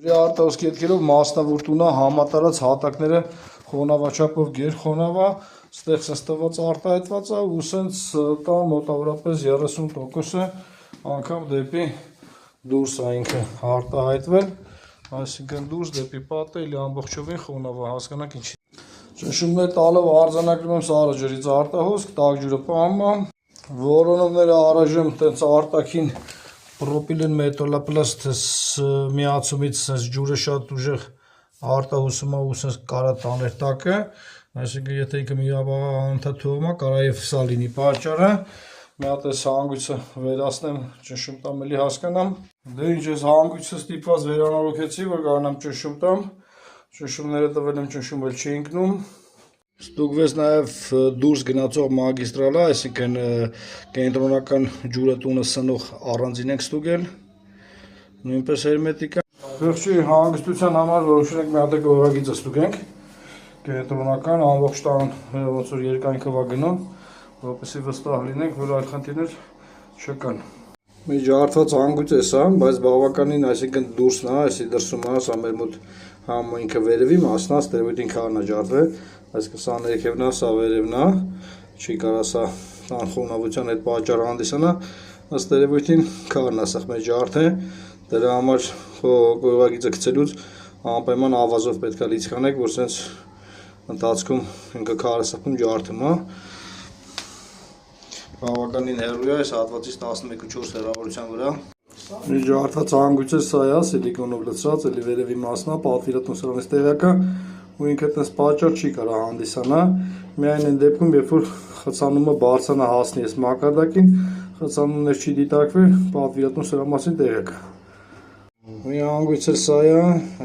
Արտահոսքի հետքերով մասնավորտունա համատարած հատակները խոնավաչափով գերխոնավա, ստեղ սստված արտահայտված է ու սենց տա մոտավորապես 30%-ը անգամ դեպի դուրս է ինքը արտահայտվել, այսինքն դուրս դեպի պատը էլի ամբողջովին խոնավա, հասկանաք ինչի։ Ճնշումներ տալով արձանագրում եմ սարը ջրից արտահոսք, տաք ջուրը պահում է, որոնումները առայժմ տենց արտաքին պրոպիլեն մետալոպլաստ միացումից ջուրը շատ ուժեղ արտահոսում է ու սենց կարա տաներ տակը, այսինքն եթե ինքը միաբաղ անընդհատ թողում է, կարա եւ սա լինի պատճառը, մի հատ այս հանգույցը վերացնեմ, ճնշում տամ էլի հասկանամ։ Դե ինչ ես հանգույցը ստիպված վերանորոգեցի, որ կարողանամ ճնշում տամ, ճնշումները տվել եմ, ճնշում էլ չի ընկնում։ Ստուգվեց նաև դուրս գնացող մագիստրալը, այսինքն կենտրոնական ջուրը տունը սնող առանձին ենք ստուգել, նույնպես հերմետիկա։ Խեղճի հանգստության համար որոշել ենք մի հատ գովագիծը ստուգենք, կենտրոնական ամբողջ տան ոնց որ երկայնքով է գնում, որպեսզի վստահ լինենք, որ այլ խնդիրներ չկան։ Մի ջարդված հանգույց է սա, բայց բավականին, այսինքն դուրսն է, այսի դրսում է, սա մեր մոտ համ ինքը վերևի մասն է, ստերևույթին քարն է ջարդվել, այսինքն սա ներքևն է, սա վերևն է, չի կարա սա անխոնավության հետ պատճառ հանդիսանա, ըստ երևույթին քարն է սա մեր ջարդը, դրա համար գովագիծը գցելուց անպայման ավազով պետք է լիցքանեք, որ սենց ընթացքում ինքը քարը սփում ջարդում է։ Բավականին հեռու է, այս հատվածից 11.4 հեռավորության վրա։ Մի ջարդված հանգույց է սա է, սիլիկոնով լցրած, էլի վերևի մասն է, պատվիրատուն սրանից տեղյակը, ու ինքը տես պատճառ չի կարա հանդիսանա, միայն այն դեպքում, երբ որ խցանումը բարձրանա հասնի այս մակարդակին, խցանումներ չի դիտարկվի, պատվիրատուն սրա մասին տեղյակը։ Մի հանգույց է սա է,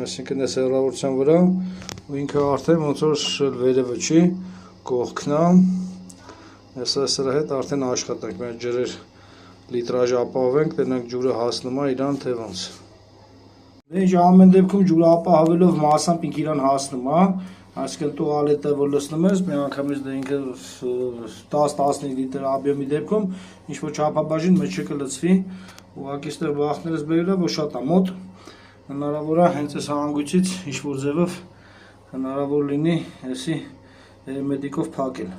այսինքն այս հեռավորության վրա, ու ինքը արդեն ոնց որ վերևը չի, կողքն է, սրա հետ արդեն աշխատենք, մեր ջրեր լիտրաժ ապահովենք, տենանք ջուրը հասնում է իրան թե ոնց։ Դե ինչ ամեն դեպքում ջուրը ապահովելով մասամբ ինք իրան հասնում է, այսինքն տուալետը որ լցնում ես, մի անգամից դե ինքը 10-15 լիտր աբյոմի դեպքում ինչ որ չափաբաժին մեջը կլցվի, ուղղակի ստեղ բախներս բերել է, որ շատ է մոտ, հնարավոր է հենց այս հանգույցից ինչ որ ձևով հնարավոր լինի էսի հերմետիկով փակել։